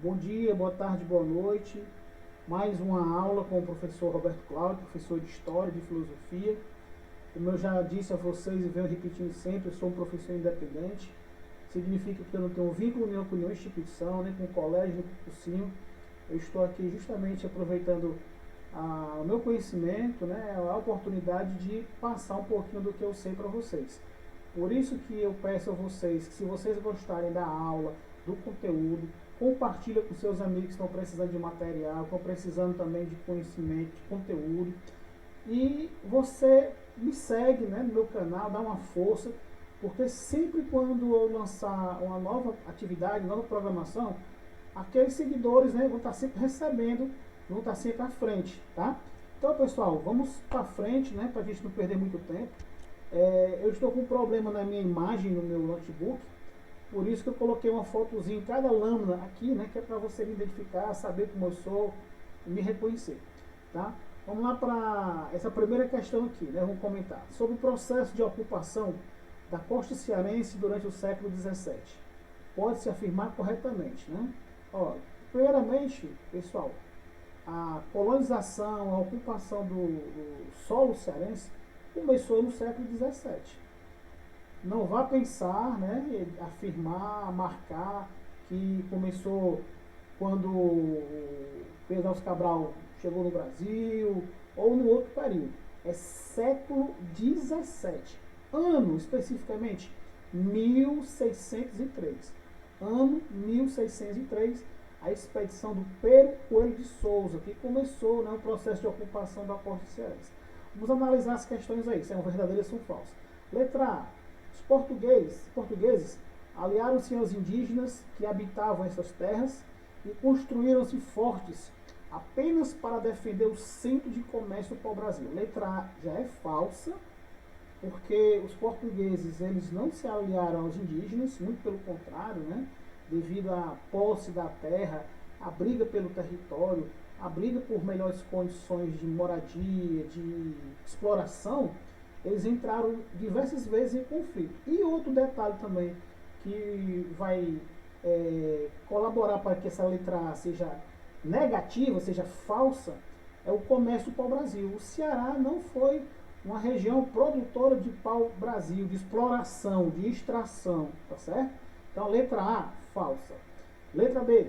Bom dia, boa tarde, boa noite. Mais uma aula com o professor Roberto Cláudio, professor de História e de Filosofia. Como eu já disse a vocês e venho repetindo sempre, eu sou um professor independente. Significa que eu não tenho vínculo nenhum com nenhuma instituição, nem com colégio, nem com cursinho. Eu estou aqui justamente aproveitando o meu conhecimento, né, a oportunidade de passar um pouquinho do que eu sei para vocês. Por isso que eu peço a vocês que, se vocês gostarem da aula, do conteúdo, compartilha com seus amigos que estão precisando de material, estão precisando também de conhecimento, de conteúdo. E você me segue, né, no meu canal, dá uma força, porque sempre quando eu lançar uma nova atividade, nova programação, aqueles seguidores, né, vão estar sempre recebendo, vão estar sempre à frente, tá? Então, pessoal, vamos para frente, né, para a gente não perder muito tempo. Eu estou com um problema na minha imagem, no meu notebook, por isso que eu coloquei uma fotozinha em cada lâmina aqui, né, que é para você me identificar, saber como eu sou e me reconhecer, tá? Vamos lá para essa primeira questão aqui, né, vamos comentar sobre o processo de ocupação da costa cearense durante o século XVII. Pode-se afirmar corretamente, né? Ó, primeiramente, pessoal, a colonização, a ocupação do solo cearense começou no século XVII. Não vá pensar, né, afirmar, marcar que começou quando Pedro Álvares Cabral chegou no Brasil ou no outro período. É século XVII. Ano, especificamente, 1603. Ano 1603, a expedição do Pero Coelho de Souza, que começou, né, o processo de ocupação da costa cearense. Vamos analisar as questões aí, se são verdadeiras ou são falsas. Letra A. Os portugueses aliaram-se aos indígenas que habitavam essas terras e construíram-se fortes apenas para defender o centro de comércio para o Brasil. Letra A já é falsa, porque os portugueses eles não se aliaram aos indígenas, muito pelo contrário, né? Devido à posse da terra, a briga pelo território, a briga por melhores condições de moradia, de exploração, eles entraram diversas vezes em conflito. E outro detalhe também que vai colaborar para que essa letra A seja negativa, seja falsa, é o comércio pau-brasil. O Ceará não foi uma região produtora de pau-brasil, de exploração, de extração, tá certo? Então, letra A, falsa. Letra B,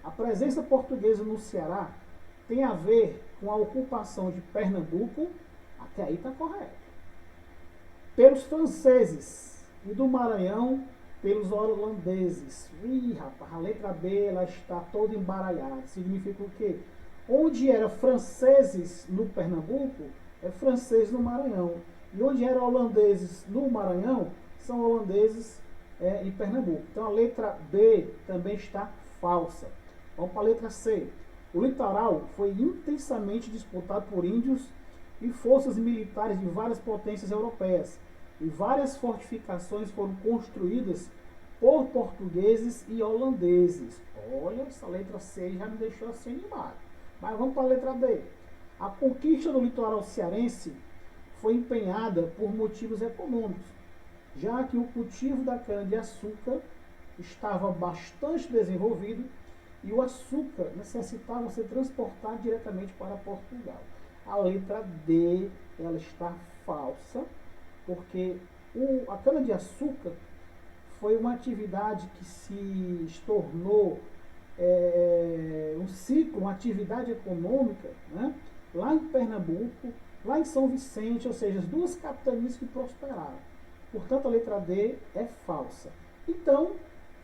a presença portuguesa no Ceará tem a ver com a ocupação de Pernambuco, até aí está correto. Pelos franceses e do Maranhão pelos holandeses. Ih, rapaz, a letra B ela está toda embaralhada. Significa o quê? Onde era franceses no Pernambuco, é francês no Maranhão. E onde eram holandeses no Maranhão, são holandeses em Pernambuco. Então a letra B também está falsa. Vamos para a letra C. O litoral foi intensamente disputado por índios e forças militares de várias potências europeias. E várias fortificações foram construídas por portugueses e holandeses. Olha, essa letra C já me deixou assim animado. Mas vamos para a letra D. A conquista do litoral cearense foi empenhada por motivos econômicos, já que o cultivo da cana-de-açúcar estava bastante desenvolvido e o açúcar necessitava ser transportado diretamente para Portugal. A letra D ela está falsa, porque a cana-de-açúcar foi uma atividade que se tornou um ciclo, uma atividade econômica, né, lá em Pernambuco, lá em São Vicente, ou seja, as duas capitanias que prosperaram. Portanto, a letra D é falsa. Então,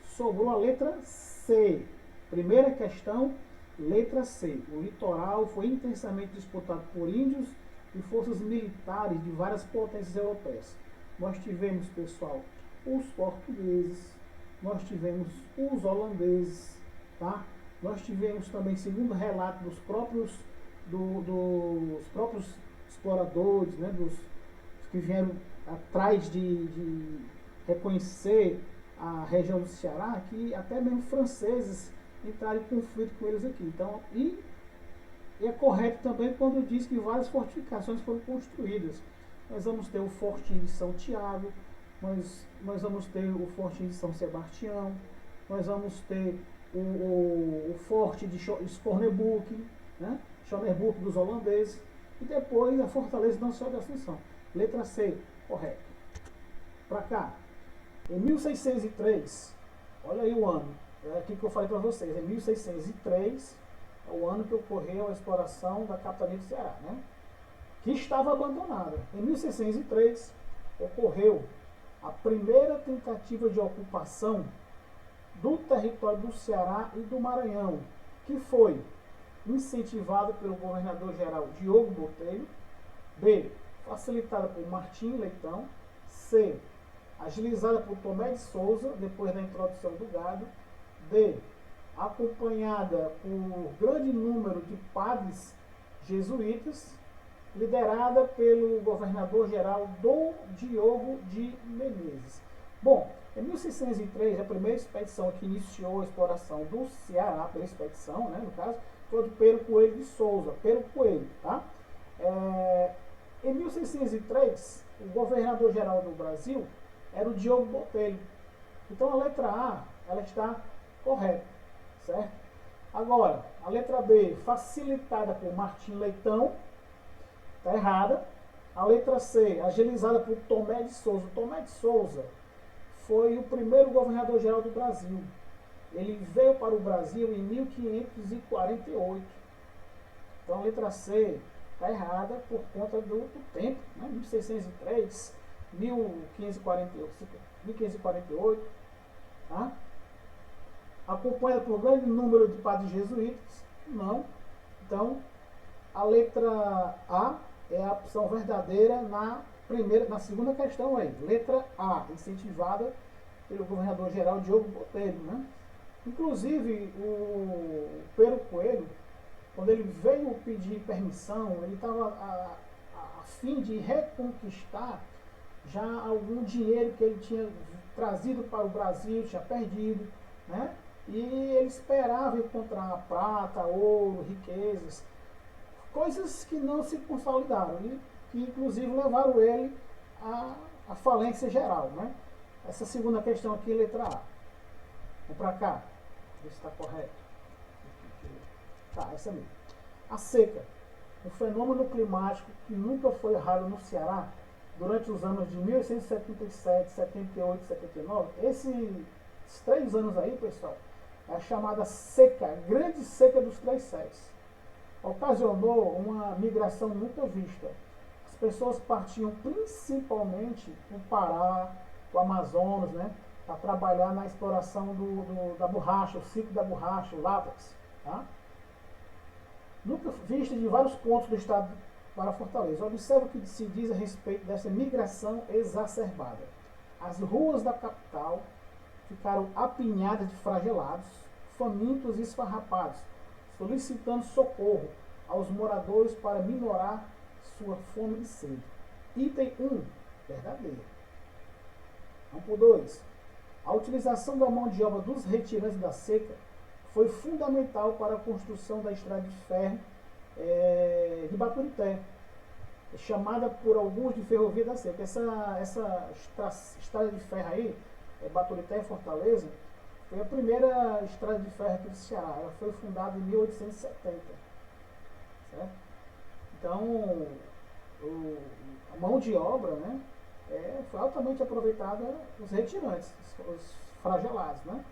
sobrou a letra C. Primeira questão, letra C. O litoral foi intensamente disputado por índios e forças militares de várias potências europeias. Nós tivemos, pessoal, os portugueses, nós tivemos os holandeses, tá? Nós tivemos também, segundo o relato dos próprios exploradores, né, dos que vieram atrás de reconhecer a região do Ceará, que até mesmo franceses entraram em conflito com eles aqui. Então, e é correto também quando diz que várias fortificações foram construídas. Nós vamos ter o Fortinho de São Tiago, nós vamos ter o Fortinho de São Sebastião, nós vamos ter o forte de Schornebuck, né? Schornebuck dos holandeses, e depois a fortaleza de Nossa Senhora da Assunção. Letra C, correto. Para cá, em 1603, olha aí o ano, é aqui que eu falei para vocês, em 1603 é o ano que ocorreu a exploração da capitania do Ceará, né? Que estava abandonada. Em 1603 ocorreu a primeira tentativa de ocupação do território do Ceará e do Maranhão, que foi incentivada pelo governador-geral Diogo Botelho, B, facilitada por Martim Leitão, C, agilizada por Tomé de Souza, depois da introdução do gado, D, acompanhada por grande número de padres jesuítas, liderada pelo governador-geral Dom Diogo de Menezes. Bom, em 1603, a primeira expedição que iniciou a exploração do Ceará, pela expedição, né, no caso, foi do Pero Coelho de Souza, Pero Coelho, tá? Em 1603, o governador-geral do Brasil era o Diogo Botelho. Então, a letra A, ela está correta, certo? Agora, a letra B, facilitada por Martim Leitão, está errada. A letra C, agilizada por Tomé de Souza. Tomé de Souza foi o primeiro governador-geral do Brasil. Ele veio para o Brasil em 1548. Então a letra C está errada por conta do tempo, né? 1603, 1548, tá? Acompanhada por grande número de padres jesuítas? Não. Então, a letra A é a opção verdadeira na segunda questão aí. Letra A, incentivada pelo governador-geral Diogo Botelho, né? Inclusive, o Pero Coelho, quando ele veio pedir permissão, ele estava a fim de reconquistar já algum dinheiro que ele tinha trazido para o Brasil, tinha perdido, né? E ele esperava encontrar prata, ouro, riquezas, coisas que não se consolidaram e que inclusive levaram ele à falência geral, né? Essa segunda questão aqui, letra A. Vamos para cá, ver se está correto. Tá, essa mesmo. A seca, um fenômeno climático que nunca foi raro no Ceará durante os anos de 1877, 78 e 79. Esses 3 anos aí, pessoal, é a chamada seca, grande seca dos 3 séculos. Ocasionou uma migração nunca vista. As pessoas partiam principalmente do Pará, do Amazonas, né, para trabalhar na exploração da borracha, o ciclo da borracha, o látex. Tá? Nunca vista de vários pontos do estado para Fortaleza. Observe o que se diz a respeito dessa migração exacerbada. As ruas da capital ficaram apinhadas de flagelados, famintos e esfarrapados, solicitando socorro aos moradores para minorar sua fome e sede. Item 1, verdadeiro. Vamos por 2. A utilização da mão de obra dos retirantes da seca foi fundamental para a construção da estrada de ferro de Baturité, chamada por alguns de Ferrovia da Seca. Essa estrada de ferro aí, Baturité e Fortaleza, foi a primeira estrada de ferro aqui do Ceará. Ela foi fundada em 1870. Certo? Então, a mão de obra, né, foi altamente aproveitada os retirantes, os flagelados. Né?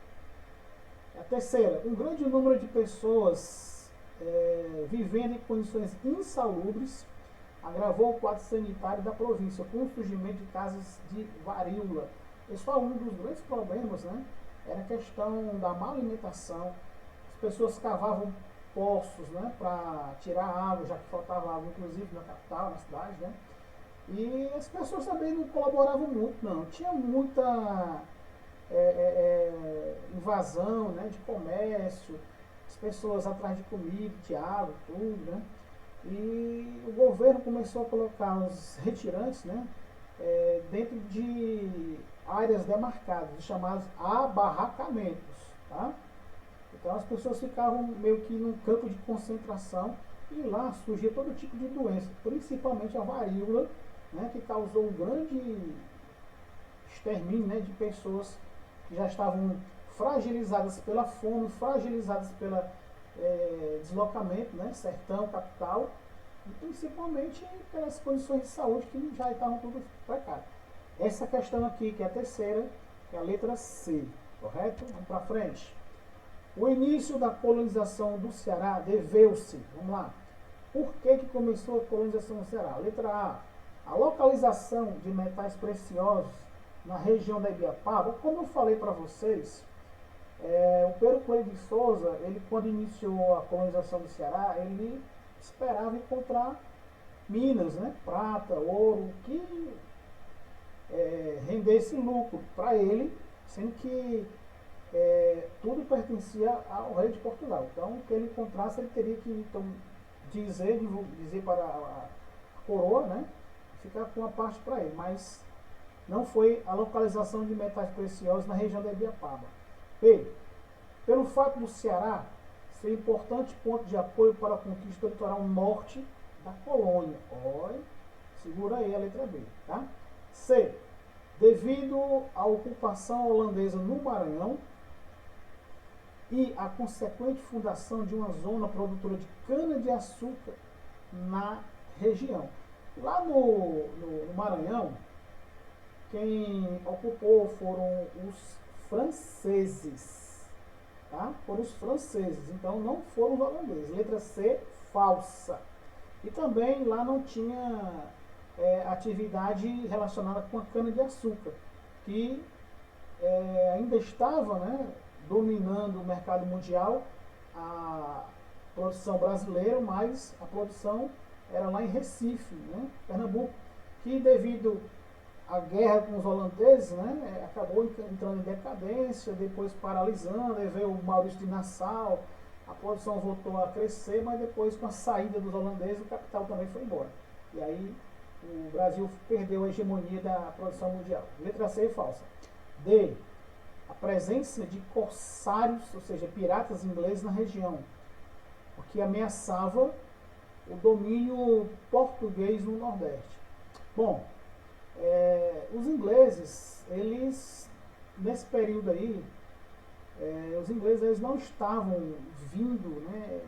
A terceira, um grande número de pessoas vivendo em condições insalubres agravou o quadro sanitário da província, com o surgimento de casos de varíola. Pessoal, um dos grandes problemas, né, era a questão da má alimentação. As pessoas cavavam poços, né, para tirar água, já que faltava água, inclusive na capital, na cidade, né? E as pessoas também não colaboravam muito, não. Tinha muita invasão, né, de comércio, as pessoas atrás de comida, de água, tudo, né? E o governo começou a colocar os retirantes, né, dentro de áreas demarcadas, chamados abarracamentos, tá? Então as pessoas ficavam meio que num campo de concentração e lá surgia todo tipo de doença, principalmente a varíola, né, que causou um grande extermínio, né, de pessoas que já estavam fragilizadas pela fome, fragilizadas pelo deslocamento, né, sertão, capital, e principalmente pelas condições de saúde que já estavam tudo precárias. Essa questão aqui, que é a terceira, que é a letra C, correto? Vamos para frente. O início da colonização do Ceará deveu-se, vamos lá, por que começou a colonização do Ceará? Letra A localização de metais preciosos na região da Ibiapaba. Como eu falei para vocês, o Pero Coelho de Souza, ele quando iniciou a colonização do Ceará, ele esperava encontrar minas, né, prata, ouro, que rendesse lucro para ele, sendo que tudo pertencia ao rei de Portugal. Então, o que ele encontrasse, ele teria que então, dizer para a coroa, né, ficar com uma parte para ele, mas não foi a localização de metais preciosos na região da Ibiapaba. B. Pelo fato do Ceará ser importante ponto de apoio para a conquista do litoral norte da colônia. Olha, segura aí a letra B, tá? C. Devido à ocupação holandesa no Maranhão e à consequente fundação de uma zona produtora de cana-de-açúcar na região. Lá no Maranhão, quem ocupou foram os franceses, tá? Foram os franceses, então não foram os holandeses. Letra C, falsa. E também lá não tinha atividade relacionada com a cana-de-açúcar, que ainda estava, né, dominando o mercado mundial, a produção brasileira, mas a produção era lá em Recife, né, Pernambuco, que devido à guerra com os holandeses, né, acabou entrando em decadência, depois paralisando, aí veio o Maurício de Nassau, a produção voltou a crescer, mas depois com a saída dos holandeses o capital também foi embora. E aí o Brasil perdeu a hegemonia da produção mundial. Letra C, falsa. D. A presença de corsários, ou seja, piratas ingleses na região, o que ameaçava o domínio português no Nordeste. Bom, os ingleses, eles, nesse período aí, os ingleses eles não estavam vindo, né,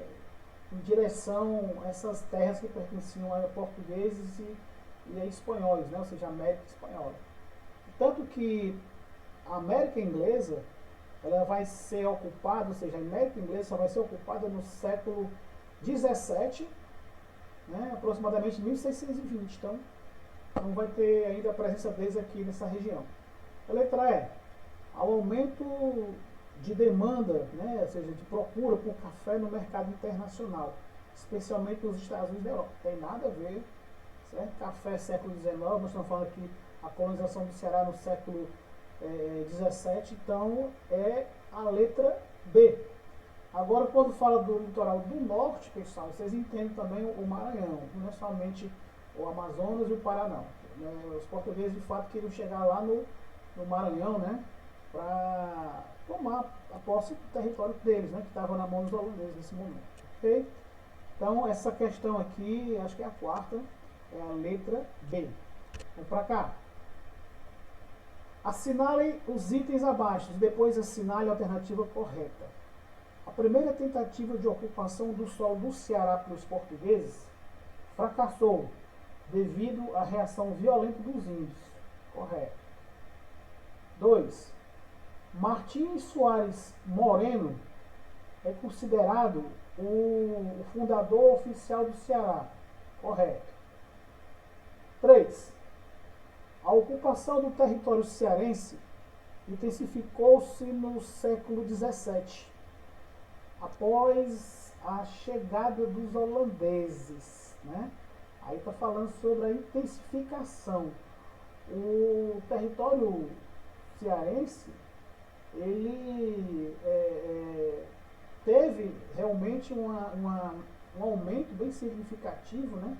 em direção a essas terras que pertenciam a portugueses e a espanhóis, né, ou seja, a América Espanhola. Tanto que a América Inglesa, ela vai ser ocupada, ou seja, a América Inglesa só vai ser ocupada no século XVII, né, aproximadamente 1620. Então, não vai ter ainda a presença deles aqui nessa região. A letra E. Ao aumento de demanda, né, ou seja, de procura por café no mercado internacional, especialmente nos Estados Unidos da Europa. Tem nada a ver, certo? Café século XIX, nós estamos falando aqui a colonização do Ceará no século XVII, então é a letra B. Agora, quando fala do litoral do norte, pessoal, vocês entendem também o Maranhão, não é somente o Amazonas e o Paraná. Os portugueses, de fato, queriam chegar lá no Maranhão, né, para tomar a posse do território deles, né, que estava na mão dos holandeses nesse momento. Ok? Então, essa questão aqui, acho que é a quarta, é a letra B. Vamos para cá. Assinale os itens abaixo, depois assinale a alternativa correta. A primeira tentativa de ocupação do solo do Ceará pelos portugueses fracassou devido à reação violenta dos índios. Correto. 2. Martins Soares Moreno é considerado o fundador oficial do Ceará. Correto. 3. A ocupação do território cearense intensificou-se no século XVII, após a chegada dos holandeses, né? Aí está falando sobre a intensificação. O território cearense, ele teve realmente um aumento bem significativo, né,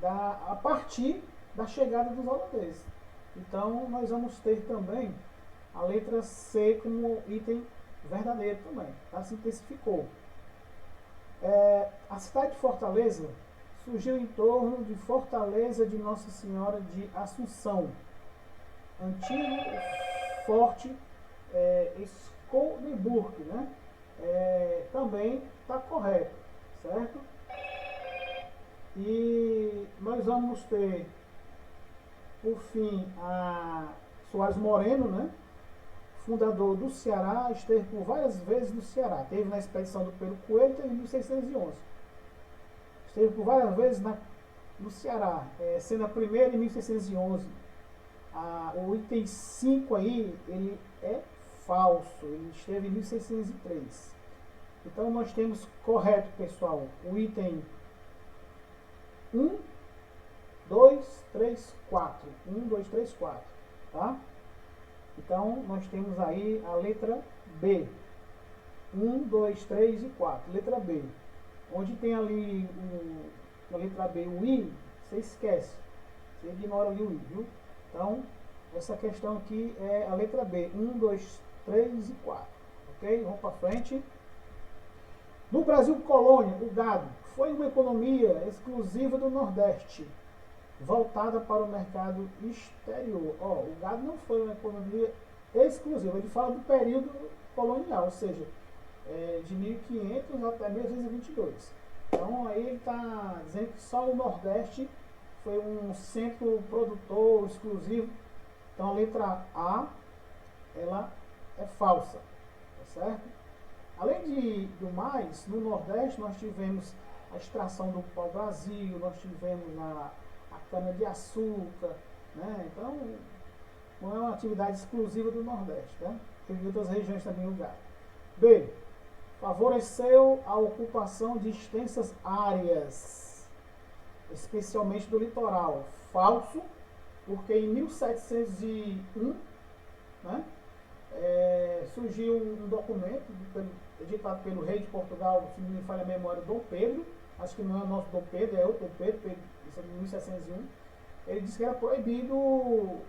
a partir da chegada dos holandeses. Então, nós vamos ter também a letra C como item verdadeiro também, tá? Se intensificou. A cidade de Fortaleza surgiu em torno de Fortaleza de Nossa Senhora de Assunção, antigo forte Kronenburg, né? Também está correto, certo? E nós vamos ter, por fim, a Soares Moreno, né? Fundador do Ceará, esteve por várias vezes no Ceará. Esteve na expedição do Pedro Coelho em 1611. Esteve por várias vezes no Ceará, sendo a primeira em 1611. O item 5 aí, ele é falso. Ele esteve em 1603. Então nós temos correto, pessoal, o item 1, 2, 3, 4. 1, 2, 3, 4. Tá? Então, nós temos aí a letra B. 1, 2, 3 e 4. Letra B. Onde tem ali na letra B o I, você esquece. Você ignora ali o I, viu? Então, essa questão aqui é a letra B. 1, 2, 3 e 4. Ok? Vamos para frente. No Brasil colônia, o gado foi uma economia exclusiva do Nordeste, voltada para o mercado exterior. O gado não foi uma economia exclusiva, ele fala do período colonial, ou seja, de 1500 até 1622. Então aí ele está dizendo que só o Nordeste foi um centro produtor exclusivo. Então a letra A, ela é falsa, tá certo? Além do mais, no Nordeste nós tivemos a extração do pau-brasil, nós tivemos a cana-de-açúcar, né? Então, não é uma atividade exclusiva do Nordeste, tá? Tem outras regiões também o gado. B. Favoreceu a ocupação de extensas áreas, especialmente do litoral. Falso, porque em 1701, né, surgiu um documento editado pelo rei de Portugal, se não me falha a memória, Dom Pedro. Acho que não é o nosso Dom Pedro, é outro Dom Pedro, isso é de 1701. Ele disse que era proibido o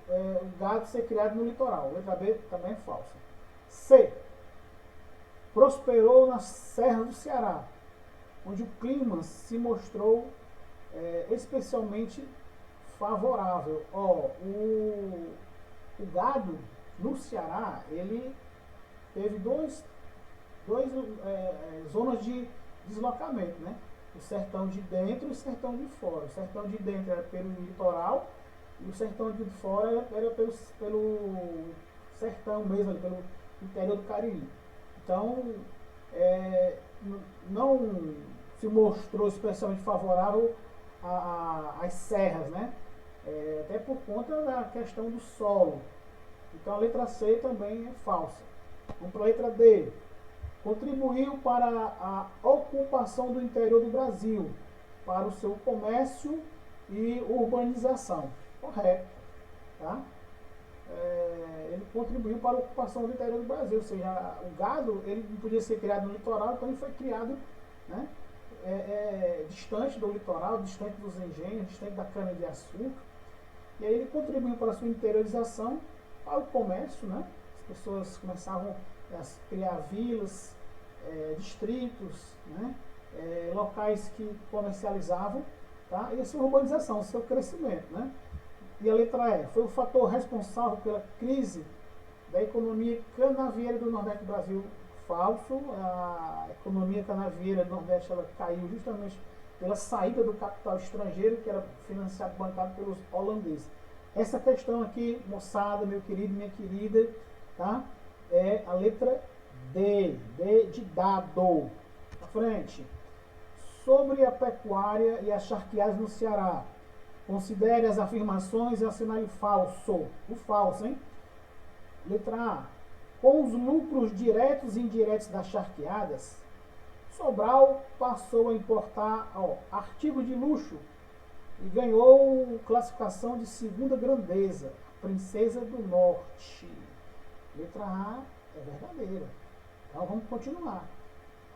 gado ser criado no litoral. Letra B também é falsa. C. Prosperou nas serras do Ceará, onde o clima se mostrou especialmente favorável. O gado no Ceará, ele teve dois zonas de deslocamento, né? O sertão de dentro e o sertão de fora. O sertão de dentro era pelo litoral e o sertão de fora era pelo sertão mesmo, pelo interior do Cariri. Então, não se mostrou especialmente favorável às serras, né? Até por conta da questão do solo. Então a letra C também é falsa. Vamos para a letra D. Contribuiu para a ocupação do interior do Brasil, para o seu comércio e urbanização. Correto. Tá? Ele contribuiu para a ocupação do interior do Brasil, ou seja, o gado ele não podia ser criado no litoral, então ele foi criado, né, distante do litoral, distante dos engenhos, distante da cana-de-açúcar. E aí ele contribuiu para a sua interiorização, para o comércio, né? As pessoas começavam a criar vilas, distritos, né? Locais que comercializavam, tá? E a sua urbanização, o seu crescimento, né? E a letra E, foi o fator responsável pela crise da economia canavieira do Nordeste do Brasil. Falso. A economia canavieira do Nordeste ela caiu justamente pela saída do capital estrangeiro, que era financiado, bancado pelos holandeses. Essa questão aqui, moçada, meu querido, minha querida, tá? É a letra D. D de dado. À frente. Sobre a pecuária e as charqueadas no Ceará. Considere as afirmações e assinale falso. O falso, hein? Letra A. Com os lucros diretos e indiretos das charqueadas, Sobral passou a importar artigos de luxo e ganhou classificação de segunda grandeza, Princesa do Norte. Letra A é verdadeira. Então vamos continuar.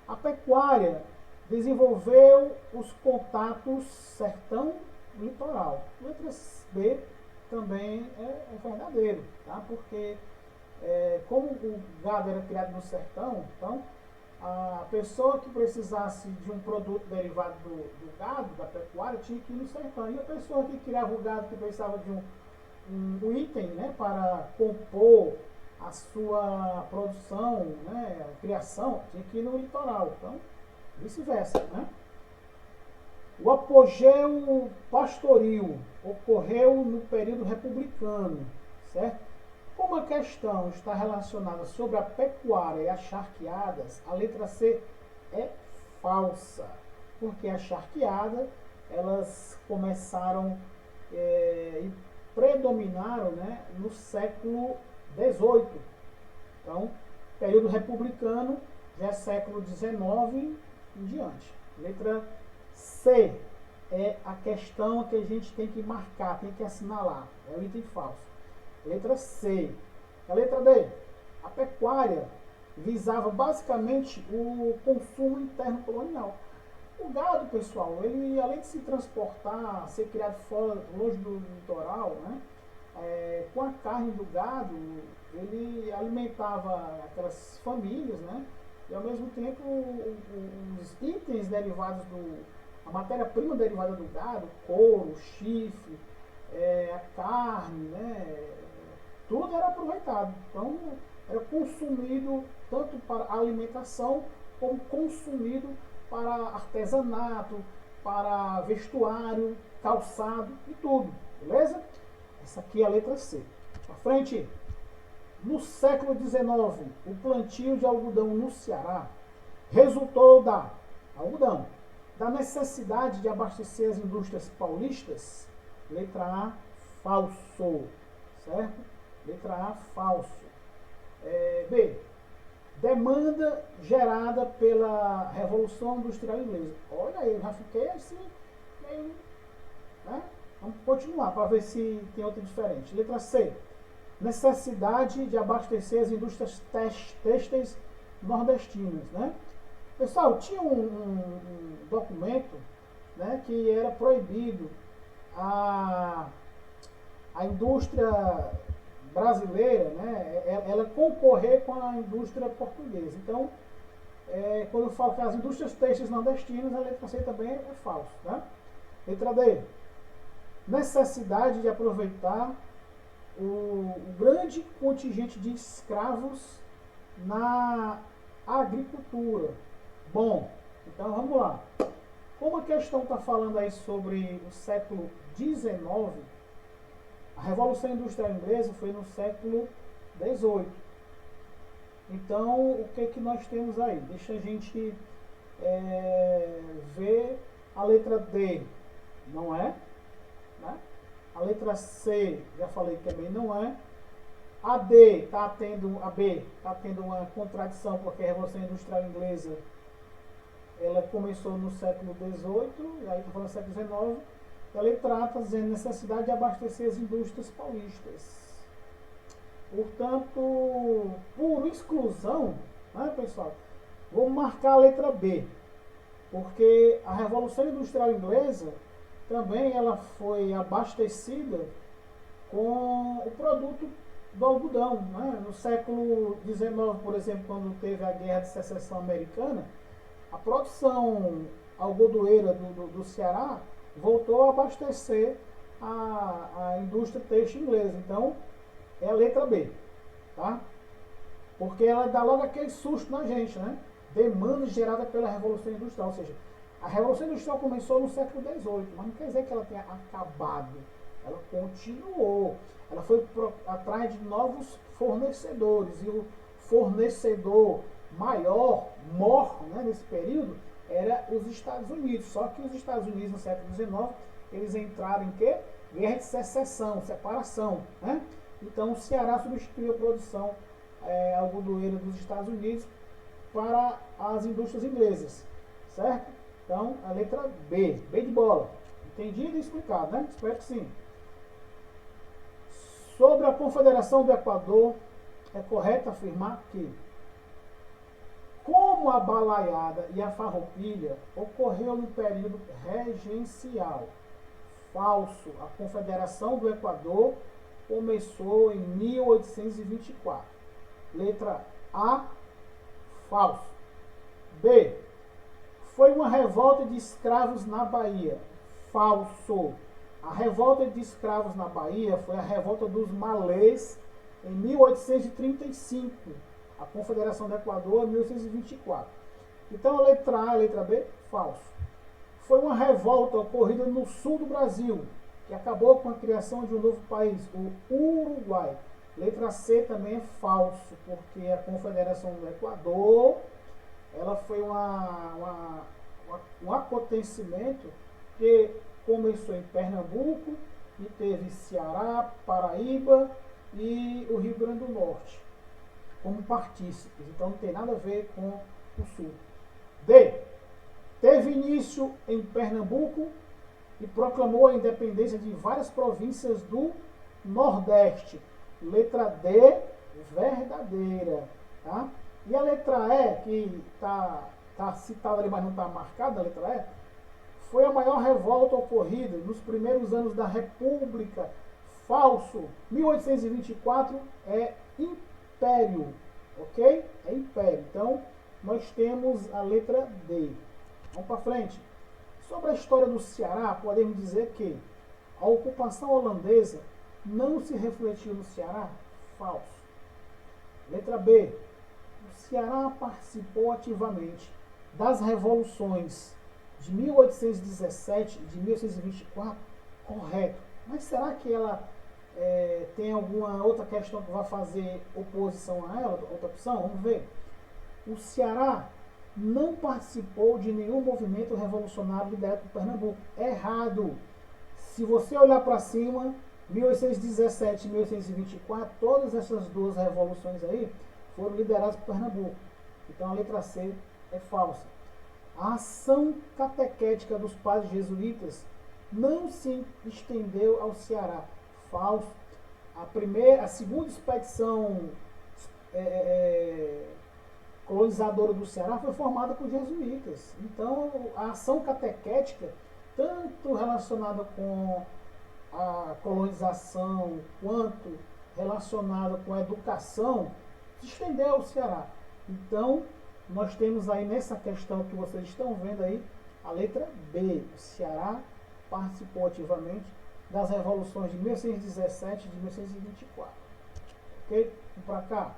A pecuária desenvolveu os contatos sertão-litoral. Letra B também é verdadeiro, tá? Porque como o gado era criado no sertão, então a pessoa que precisasse de um produto derivado do gado, da pecuária, tinha que ir no sertão. E a pessoa que criava o gado, que precisava de um item, né, para compor a sua produção, né, a criação, tinha que ir no litoral. Então, vice-versa, né? O apogeu pastoril ocorreu no período republicano, certo? Como a questão está relacionada sobre a pecuária e as charqueadas, a letra C é falsa, porque as charqueadas elas começaram e predominaram, né, no século XVIII. Então, período republicano já é século XIX em diante. Letra C é a questão que a gente tem que marcar, tem que assinalar. É o item falso. Letra C. A letra D. A pecuária visava basicamente o consumo interno colonial. O gado, pessoal, ele além de se transportar, ser criado fora, longe do litoral, né, com a carne do gado, ele alimentava aquelas famílias, né, e ao mesmo tempo os itens derivados a matéria-prima derivada do gado, couro, chifre, a carne, né, tudo era aproveitado. Então, era consumido tanto para alimentação, como consumido para artesanato, para vestuário, calçado e tudo. Beleza? Essa aqui é a letra C. Para frente. No século XIX, o plantio de algodão no Ceará resultou da necessidade de abastecer as indústrias paulistas. Letra A, falso. Certo? Letra A, falso. B. Demanda gerada pela Revolução Industrial Inglesa. Olha aí, eu já fiquei assim, meio, né? Vamos continuar para ver se tem outra diferente. Letra C. Necessidade de abastecer as indústrias têxteis nordestinas, né? Pessoal, tinha um documento, né, que era proibido a indústria brasileira, né, ela concorrer com a indústria portuguesa. Então, quando eu falo que as indústrias têxteis nordestinas, a letra C também é falso. Né? Letra D. Necessidade de aproveitar o grande contingente de escravos na agricultura. Bom, então vamos lá. Como a questão está falando aí sobre o século XIX, a Revolução Industrial Inglesa foi no século XVIII. Então, o que nós temos aí? Deixa a gente ver a letra D, não é? Né? A letra C, já falei que também não é. A B está tendo uma contradição, porque a Revolução Industrial Inglesa ela começou no século XVIII, e aí está falando do século XIX. A letra A está dizendo necessidade de abastecer as indústrias paulistas. Portanto, por exclusão, né, pessoal, vamos marcar a letra B, porque a Revolução Industrial Inglesa também ela foi abastecida com o produto do algodão. Né? No século XIX, por exemplo, quando teve a Guerra de Secessão Americana, a produção algodoeira do Ceará voltou a abastecer a indústria têxtil inglesa. Então, é a letra B, tá? Porque ela dá logo aquele susto na gente, né? Demanda gerada pela Revolução Industrial, ou seja, a Revolução Industrial começou no século XVIII, mas não quer dizer que ela tenha acabado. Ela continuou. Ela foi atrás de novos fornecedores, e o fornecedor maior, né, nesse período, era os Estados Unidos. Só que os Estados Unidos, no século XIX, eles entraram em quê? Guerra de secessão, separação, né? Então, o Ceará substituiu a produção algodoeira dos Estados Unidos para as indústrias inglesas, certo? Então, a letra B, B de bola. Entendido e explicado, né? Espero que sim. Sobre a Confederação do Equador, é correto afirmar que, como a balaiada e a farroupilha ocorreu no período regencial. Falso. A Confederação do Equador começou em 1824. Letra A, falso. B. Foi uma revolta de escravos na Bahia. Falso. A revolta de escravos na Bahia foi a revolta dos malês em 1835. A Confederação do Equador, 1824. Então, a letra A e a letra B, falso. Foi uma revolta ocorrida no sul do Brasil, que acabou com a criação de um novo país, o Uruguai. Letra C também é falso, porque a Confederação do Equador, ela foi um acontecimento que começou em Pernambuco e teve Ceará, Paraíba e o Rio Grande do Norte como partícipes. Então não tem nada a ver com o Sul. D. Teve início em Pernambuco e proclamou a independência de várias províncias do Nordeste. Letra D, verdadeira. Tá? E a letra E, que está citada ali, mas não está marcada, a letra E, foi a maior revolta ocorrida nos primeiros anos da República. Falso. 1824 é império. Ok? É império. Então, nós temos a letra D. Vamos para frente. Sobre a história do Ceará, podemos dizer que a ocupação holandesa não se refletiu no Ceará? Falso. Letra B. O Ceará participou ativamente das revoluções de 1817 e de 1824? Correto. Mas será que ela tem alguma outra questão que vai fazer oposição a ela? Outra opção? Vamos ver. O Ceará não participou de nenhum movimento revolucionário liderado por Pernambuco. Errado. Se você olhar para cima, 1817 e 1824, todas essas duas revoluções aí foram lideradas por Pernambuco. Então a letra C é falsa. A ação catequética dos padres jesuítas não se estendeu ao Ceará. Falso. A segunda expedição colonizadora do Ceará foi formada por jesuítas. Então, a ação catequética, tanto relacionada com a colonização, quanto relacionada com a educação, se estendeu ao Ceará. Então, nós temos aí nessa questão que vocês estão vendo aí, a letra B. O Ceará participou ativamente das revoluções de 1617 e de 1624. Ok? Vamos para cá.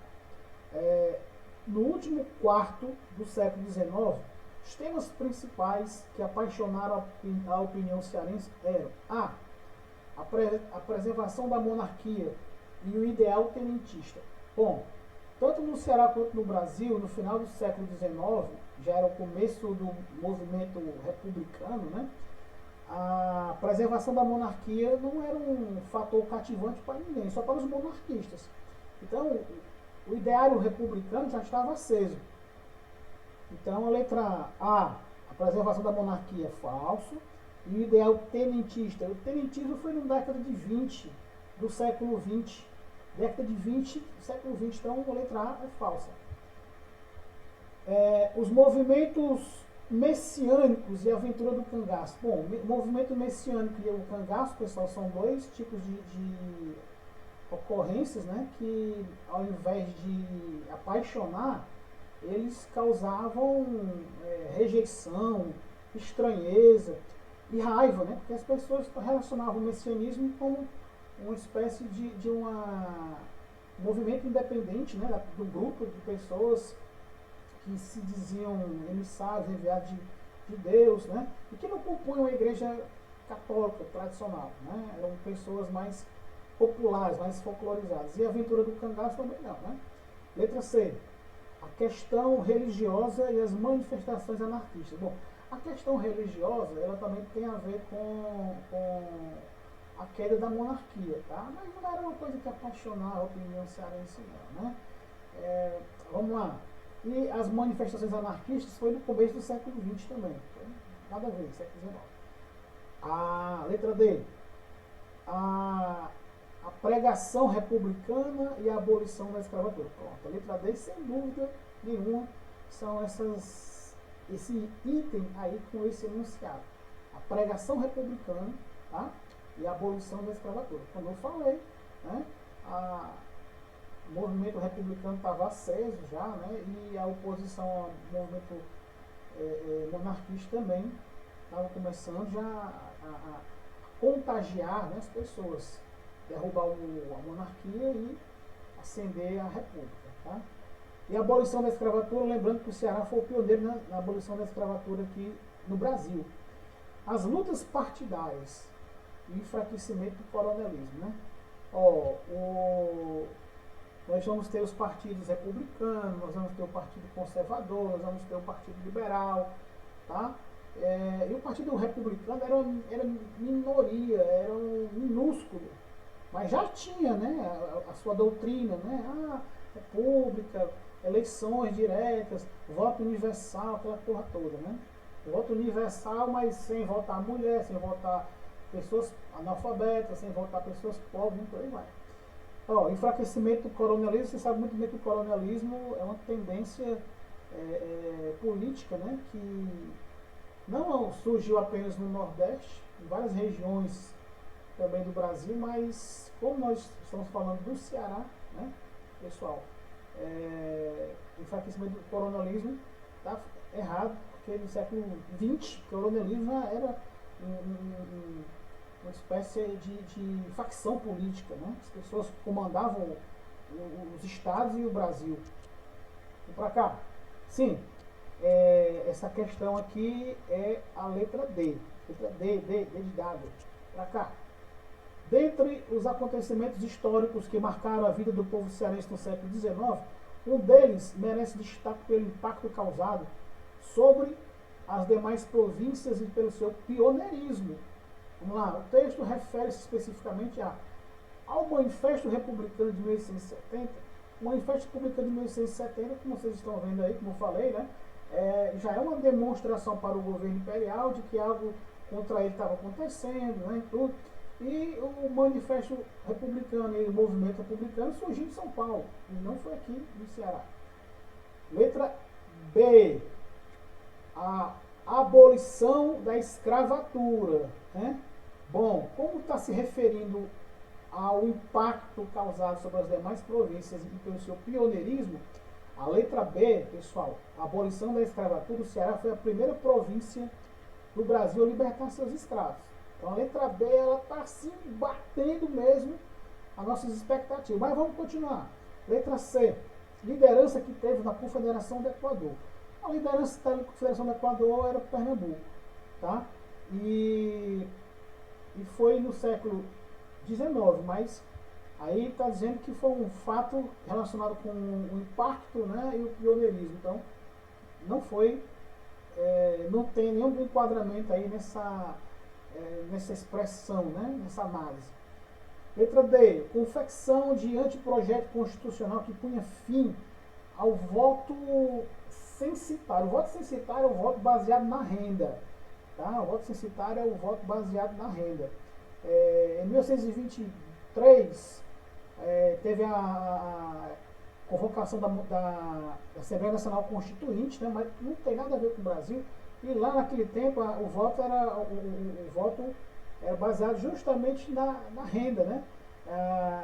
No último quarto do século XIX, os temas principais que apaixonaram a opinião cearense eram a preservação da monarquia e o ideal tenentista. Bom, tanto no Ceará quanto no Brasil, no final do século XIX, já era o começo do movimento republicano, né? A preservação da monarquia não era um fator cativante para ninguém, só para os monarquistas. Então, o ideário republicano já estava aceso. Então, a letra A, a preservação da monarquia, é falso. E o ideal tenentista. O tenentismo foi na década de 20 do século 20. Década de 20 do século 20. Então, a letra A é falsa. Os movimentos messiânicos e a aventura do cangaço. Bom, o movimento messiânico e o cangaço, pessoal, são dois tipos de ocorrências, né, que ao invés de apaixonar, eles causavam rejeição, estranheza e raiva, né, porque as pessoas relacionavam o messianismo como uma espécie de um movimento independente, né, do grupo de pessoas que se diziam emissários, enviados de Deus, né, e que não compunham a igreja católica tradicional, né, eram pessoas mais populares, mais folclorizadas. E a aventura do cangaço também não, né? Letra C. A questão religiosa e as manifestações anarquistas. Bom, a questão religiosa, ela também tem a ver com a queda da monarquia, tá? Mas não era uma coisa que apaixonava a opinião cearense, não, né? Vamos lá. E as manifestações anarquistas foi no começo do século XX também. Então, nada a ver, século XIX. A letra D. A pregação republicana e a abolição da escravatura. Pronto, a letra D, sem dúvida nenhuma, são esse item aí com esse enunciado. A pregação republicana, tá? E a abolição da escravatura. Como eu falei, né? O movimento republicano estava aceso já, né? E a oposição ao movimento monarquista também estava começando já a contagiar, né, as pessoas, derrubar a monarquia e ascender à república. Tá? E a abolição da escravatura, lembrando que o Ceará foi o pioneiro na abolição da escravatura aqui no Brasil. As lutas partidárias e o enfraquecimento do coronelismo. Né? Nós vamos ter os partidos republicanos, nós vamos ter o Partido Conservador, nós vamos ter o Partido Liberal. Tá? E o Partido Republicano era minoria, era um minúsculo, mas já tinha, né, a sua doutrina, né, república, eleições diretas, voto universal, aquela porra toda, né? Voto universal, mas sem votar mulher, sem votar pessoas analfabetas, sem votar pessoas pobres, por aí vai. Enfraquecimento do coronelismo, você sabe muito bem que o coronelismo é uma tendência política, né, que não surgiu apenas no Nordeste, em várias regiões também do Brasil, mas como nós estamos falando do Ceará, né, pessoal, o enfraquecimento do coronelismo está errado, porque no século XX, o coronelismo era uma espécie de facção política, né? As pessoas comandavam os estados e o Brasil. Vamos para cá. Sim, essa questão aqui é a letra D. Letra D de dado. Para cá. Dentre os acontecimentos históricos que marcaram a vida do povo cearense no século XIX, um deles merece destaque pelo impacto causado sobre as demais províncias e pelo seu pioneirismo. Vamos lá, o texto refere-se especificamente ao Manifesto Republicano de 1870. O Manifesto Republicano de 1870, como vocês estão vendo aí, como eu falei, né, já é uma demonstração para o governo imperial de que algo contra ele estava acontecendo, né, tudo. E o Manifesto Republicano e o Movimento Republicano surgiu em São Paulo, e não foi aqui no Ceará. Letra B. A abolição da escravatura. Né? Bom, como está se referindo ao impacto causado sobre as demais províncias e pelo seu pioneirismo, a letra B, pessoal, a abolição da escravatura, o Ceará foi a primeira província do Brasil a libertar seus escravos. Então a letra B, ela está assim, batendo mesmo as nossas expectativas. Mas vamos continuar. Letra C, liderança que teve na Confederação do Equador. A liderança da Confederação do Equador era Pernambuco. Tá? E foi no século XIX, mas aí está dizendo que foi um fato relacionado com o impacto, né, e o pioneirismo. Então, não foi, não tem nenhum enquadramento aí nessa expressão, né, nessa análise. Letra D. Confecção de anteprojeto constitucional que punha fim ao voto censitário. O voto censitário é o voto baseado na renda. Tá? O voto censitário é o voto baseado na renda. Em 1923, teve a convocação da Assembleia Nacional Constituinte, né, mas não tem nada a ver com o Brasil. E lá naquele tempo o voto era baseado justamente na renda. Né?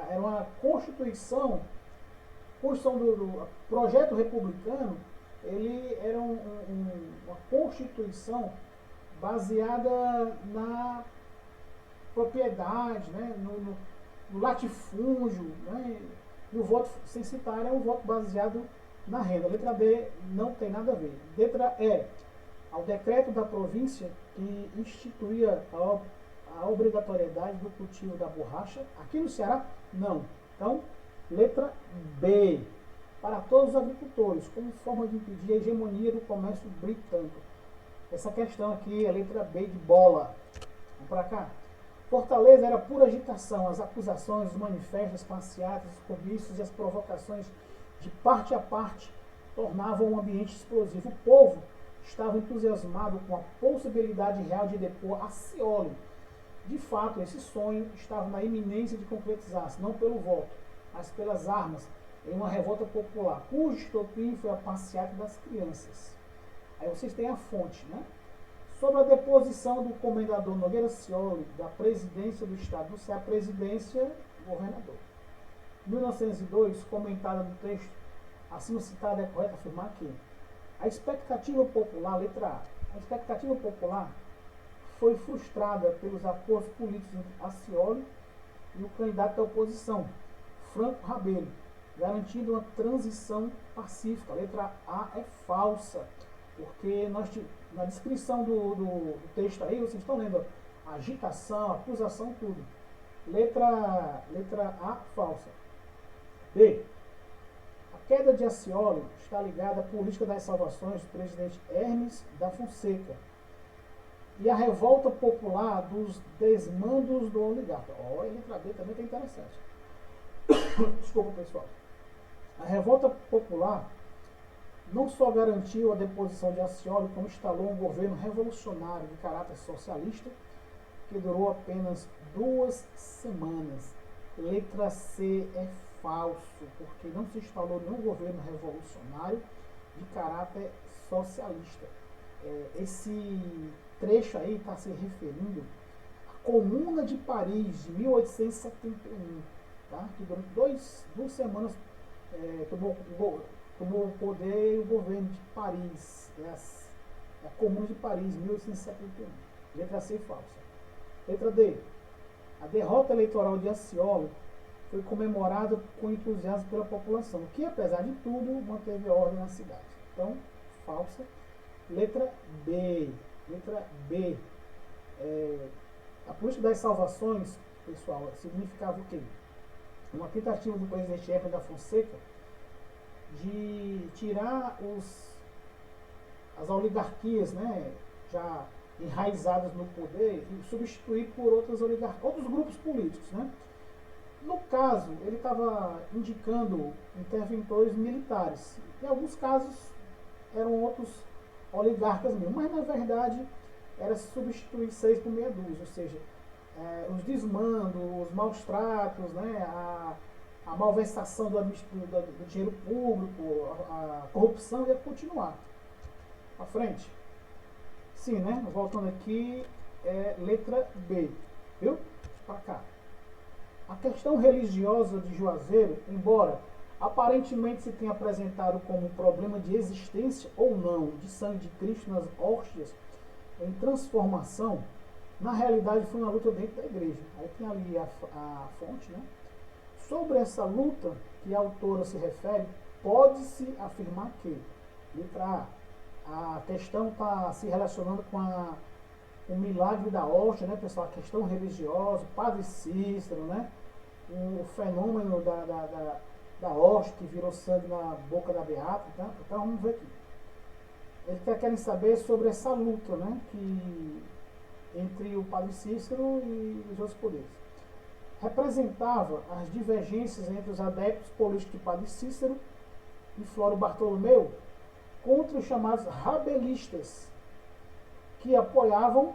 Era uma constituição do projeto republicano, ele era uma constituição baseada na propriedade, né, no latifúndio, né, e o voto censitário é um voto baseado na renda. Letra D não tem nada a ver. Letra E, ao decreto da província que instituía a obrigatoriedade do cultivo da borracha. Aqui no Ceará, não. Então, letra B, para todos os agricultores, como forma de impedir a hegemonia do comércio britânico. Essa questão aqui é a letra B de bola. Vamos para cá. Fortaleza era pura agitação, as acusações, os manifestos, as passeatas, os comícios e as provocações de parte a parte tornavam um ambiente explosivo. O povo estava entusiasmado com a possibilidade real de depor Accioli. De fato, esse sonho estava na iminência de concretizar-se, não pelo voto, mas pelas armas, em uma revolta popular, cujo estopim foi a passeata das crianças. Aí vocês têm a fonte, né? Sobre a deposição do comendador Nogueira Scioli da presidência do Estado do Ceará, presidência do governador. 1902, comentada no texto, acima citada, é correto afirmar que a expectativa popular, letra A, a expectativa popular foi frustrada pelos acordos políticos entre Scioli e o candidato da oposição, Franco Rabelo, garantindo uma transição pacífica. A letra A é falsa, porque na descrição do texto aí, vocês estão lendo agitação, acusação, tudo. Letra A, falsa. B. A queda de Accioli está ligada à política das salvações do presidente Hermes da Fonseca e a revolta popular dos desmandos do oligarca. Olha, a letra B também está interessante. Desculpa, pessoal. A revolta popular não só garantiu a deposição de Accioli, como instalou um governo revolucionário de caráter socialista que durou apenas 2 semanas. Letra C é falso, porque não se instalou nenhum governo revolucionário de caráter socialista. Esse trecho aí está se referindo à Comuna de Paris, de 1871, tá? Que durante 2 semanas tomou o poder o governo de Paris. É a Comuna de Paris, 1871. Letra C, falsa. Letra D. A derrota eleitoral de Accioli foi comemorada com entusiasmo pela população, que, apesar de tudo, manteve a ordem na cidade. Então, falsa. Letra B. Letra B. A política das salvações, pessoal, significava o quê? Uma tentativa do presidente Hermes da Fonseca de tirar as oligarquias, né, já enraizadas no poder e substituir por outros grupos políticos, né? No caso, ele estava indicando interventores militares. Em alguns casos eram outros oligarcas mesmo, mas na verdade era substituir 6 por meia dúzia, ou seja, os desmandos, os maus tratos, né, a malversação do dinheiro público, a corrupção ia continuar. À frente. Sim, né? Voltando aqui, letra B. Viu? Para cá. A questão religiosa de Juazeiro, embora aparentemente se tenha apresentado como um problema de existência ou não de sangue de Cristo nas hóstias em transformação, na realidade foi uma luta dentro da igreja. Aí tem ali a fonte, né? Sobre essa luta que a autora se refere, pode-se afirmar que, letra A questão está se relacionando com o milagre da hóstia, né, pessoal? A questão religiosa, Padre Cícero, né? O fenômeno da hóstia que virou sangue na boca da beata. Tá? Então vamos ver aqui. Eles querem saber sobre essa luta, né, entre o Padre Cícero e os outros poderes. Representava as divergências entre os adeptos políticos de Padre Cícero e Floro Bartolomeu contra os chamados rabelistas, que apoiavam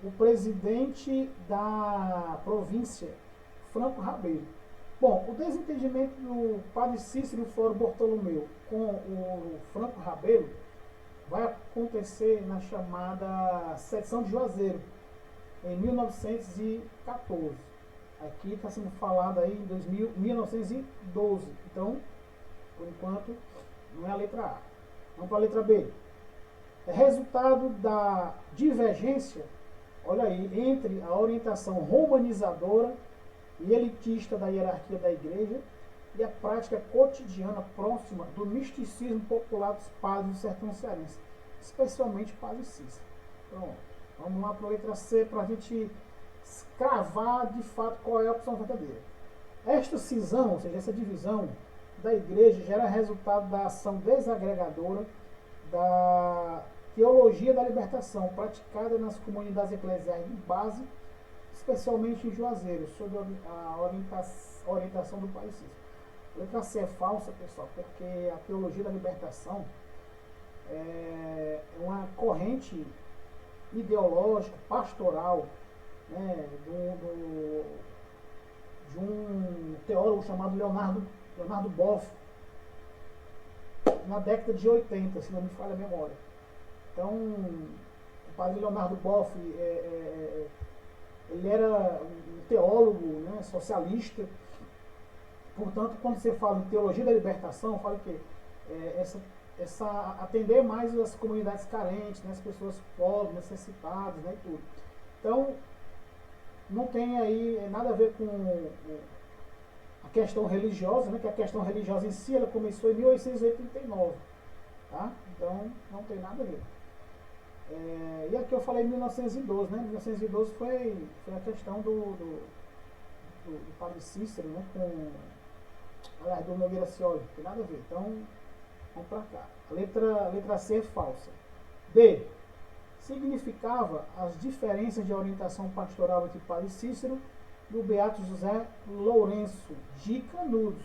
o presidente da província, Franco Rabelo. Bom, o desentendimento do Padre Cícero e Floro Bartolomeu com o Franco Rabelo vai acontecer na chamada Seção de Juazeiro, em 1914. Aqui está sendo falado aí em 1912. Então, por enquanto, não é a letra A. Vamos para a letra B. É resultado da divergência, olha aí, entre a orientação romanizadora e elitista da hierarquia da igreja e a prática cotidiana próxima do misticismo popular dos padres do sertão cearense, especialmente Padre Cícero. Pronto. Vamos lá para a letra C para a gente cravar de fato qual é a opção verdadeira. Esta cisão, ou seja, essa divisão da igreja gera resultado da ação desagregadora da teologia da libertação praticada nas comunidades eclesiais de base, especialmente em Juazeiro, sob a orientação do Padre Cícero. A letra C é falsa, pessoal, porque a teologia da libertação é uma corrente ideológica, pastoral, né, de um teólogo chamado Leonardo Boff, na década de 80, se não me falha a memória. Então, o padre Leonardo Boff, ele era um teólogo, né, socialista. Portanto, quando você fala em teologia da libertação, fala que atender mais as comunidades carentes, né, as pessoas pobres, necessitadas, né, e tudo. Então, não tem aí nada a ver com a questão religiosa, né, que a questão religiosa em si ela começou em 1889, tá? Então não tem nada a ver. E aqui eu falei 1912, né? 1912 foi a questão do padre Cícero, né? Aliás, do Nogueira Scioli, não tem nada a ver. Então, vamos para cá. A letra C é falsa. D. Significava as diferenças de orientação pastoral entre o padre Cícero e o beato José Lourenço de Canudos.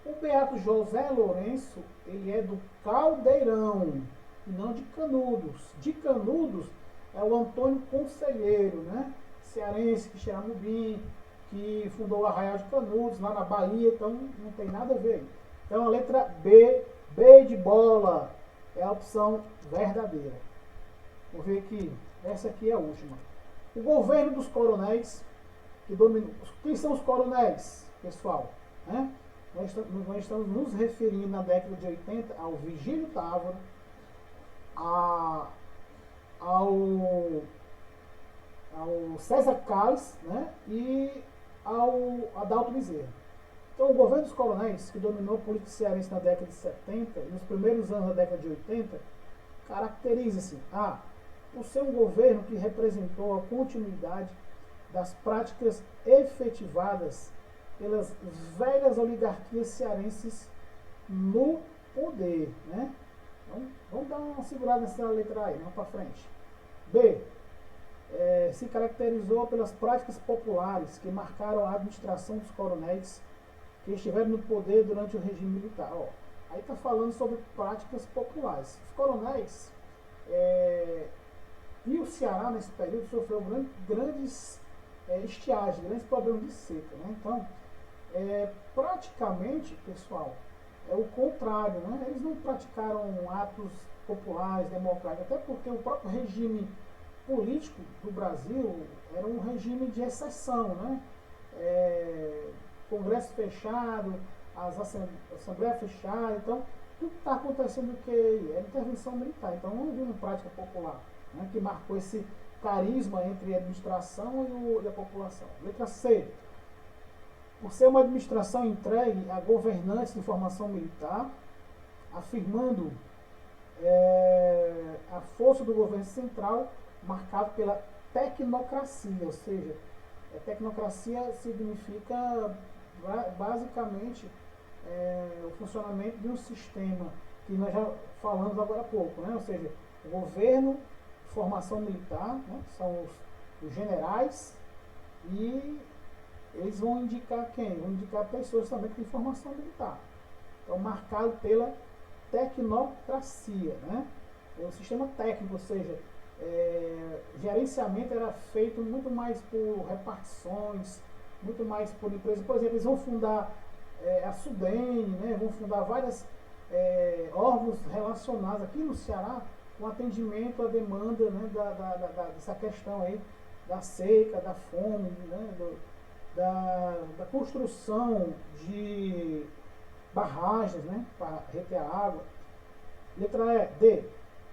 O beato José Lourenço, ele é do Caldeirão, e não de Canudos. De Canudos é o Antônio Conselheiro, né? Cearense, que Xeramubim, que fundou o Arraial de Canudos, lá na Bahia, então não tem nada a ver aí. Então a letra B, B de bola, é a opção verdadeira. Vou ver aqui, essa aqui é a última. O governo dos coronéis, que dominou. Quem são os coronéis, pessoal? Né? Nós estamos nos referindo na década de 80 ao Vigílio Távora, ao César Calles, né? E ao Adalto Bezerra. Então, o governo dos coronéis, que dominou a política cearense na década de 70 e nos primeiros anos da década de 80, caracteriza-se por ser um governo que representou a continuidade das práticas efetivadas pelas velhas oligarquias cearenses no poder, né? Então, vamos dar uma segurada nessa letra aí, vamos para frente. B. Se caracterizou pelas práticas populares que marcaram a administração dos coronéis que estiveram no poder durante o regime militar. Aí está falando sobre práticas populares. Os coronéis, e o Ceará nesse período sofreu grandes estiagens, grandes problemas de seca, né? Então, praticamente, pessoal, é o contrário, né? Eles não praticaram atos populares, democráticos, até porque o próprio regime político do Brasil era um regime de exceção, né? Congresso fechado, as assembleias fechadas, então tudo está acontecendo o que é intervenção militar, então não houve uma prática popular, né, que marcou esse carisma entre a administração e a população. Letra C. Por ser uma administração entregue a governantes de formação militar, afirmando a força do governo central marcado pela tecnocracia, ou seja, tecnocracia significa basicamente o funcionamento de um sistema que nós já falamos agora há pouco, né? Ou seja, o governo, formação militar, né? São os generais, e eles vão indicar quem? Vão indicar pessoas também que têm formação militar. Então, marcado pela tecnocracia, né? É um sistema técnico, ou seja, gerenciamento era feito muito mais por repartições, muito mais por empresas. Por exemplo, eles vão fundar a Sudene, né? Vão fundar vários órgãos relacionados aqui no Ceará com atendimento à demanda, né? Dessa questão aí da seca, da fome, né? Da construção de barragens, né? Para reter a água. Letra E, D.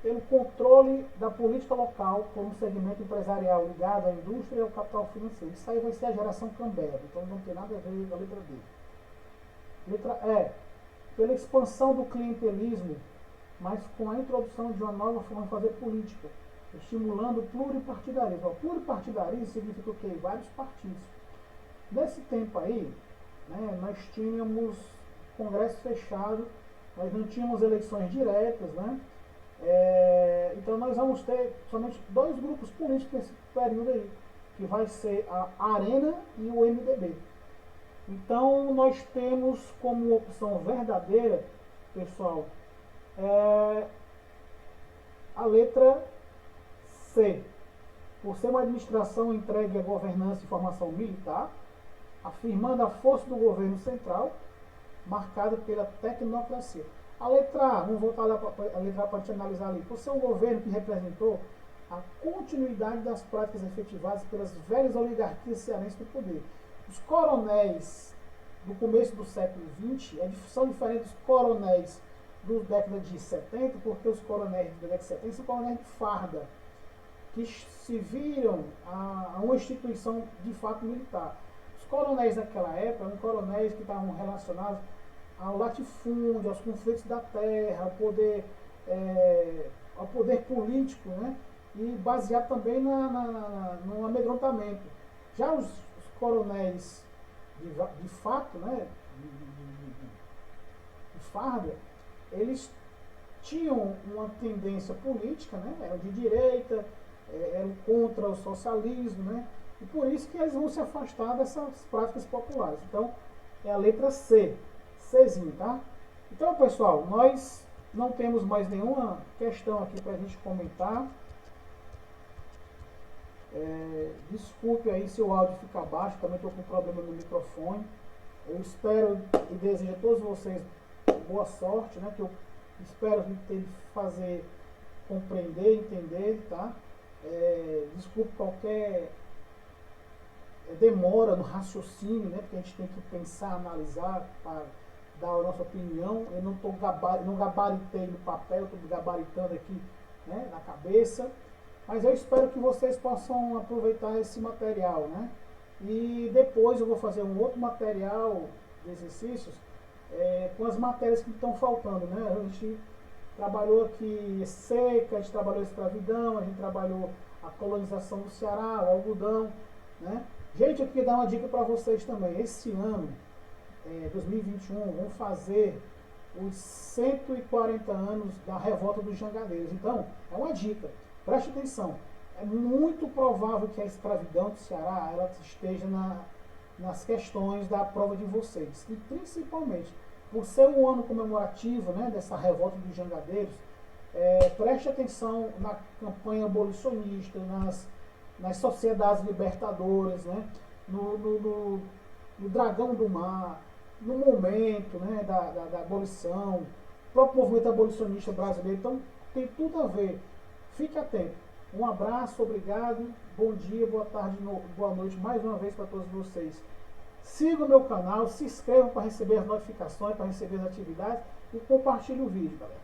Pelo controle da política local por um segmento empresarial ligado à indústria e ao capital financeiro. Isso aí vai ser a geração Cambera, então não tem nada a ver com a letra D. Letra E. Pela expansão do clientelismo, mas com a introdução de uma nova forma de fazer política, estimulando o pluripartidarismo. O pluripartidarismo significa o quê? Vários partidos. Nesse tempo aí, né, nós tínhamos congresso fechado, nós não tínhamos eleições diretas, né? Então nós vamos ter somente dois grupos políticos nesse período aí, que vai ser a Arena e o MDB. Então nós temos como opção verdadeira, pessoal, a letra C. Por ser uma administração entregue à governança e formação militar, afirmando a força do governo central, marcada pela tecnocracia. A letra A, vamos voltar lá para a letra A para a gente analisar ali. Por ser um governo que representou a continuidade das práticas efetivadas pelas velhas oligarquias cearenses do poder. Os coronéis do começo do século XX são diferentes dos coronéis da década de 70, porque os coronéis da década de 70 são coronéis de farda, que se viram a uma instituição de fato militar. Os coronéis daquela época eram coronéis que estavam relacionados ao latifúndio, aos conflitos da terra, ao poder político, né? E baseado também no amedrontamento. Já os coronéis de fato, né? De farda, eles tinham uma tendência política, né? Eram de direita, eram contra o socialismo, né? E por isso que eles vão se afastar dessas práticas populares. Então, é a letra C, Czinho, tá? Então, pessoal, nós não temos mais nenhuma questão aqui para a gente comentar. Desculpe aí se o áudio fica baixo, também estou com problema no microfone. Eu espero e desejo a todos vocês boa sorte, né? Que eu espero ter fazer compreender, entender, tá? Desculpe qualquer demora no raciocínio, né? Porque a gente tem que pensar, analisar para dar a nossa opinião. Eu não gabaritei no papel, estou gabaritando aqui, né, na cabeça. Mas eu espero que vocês possam aproveitar esse material, né? E depois eu vou fazer um outro material de exercícios com as matérias que estão faltando, né? A gente trabalhou aqui seca, a gente trabalhou escravidão, a gente trabalhou a colonização do Ceará, o algodão, né? Gente, eu queria dar uma dica para vocês também. Esse ano, 2021, vão fazer os 140 anos da revolta dos jangadeiros. Então, é uma dica. Preste atenção, é muito provável que a escravidão do Ceará ela esteja nas questões da prova de vocês. E principalmente, por ser um ano comemorativo, né, dessa revolta dos jangadeiros, preste atenção na campanha abolicionista, nas sociedades libertadoras, né, no Dragão do Mar, no momento, né, da abolição, o próprio movimento abolicionista brasileiro. Então, tem tudo a ver. Fique atento. Um abraço, obrigado, bom dia, boa tarde, boa noite mais uma vez para todos vocês. Siga o meu canal, se inscreva para receber as notificações, para receber as atividades e compartilhe o vídeo, galera.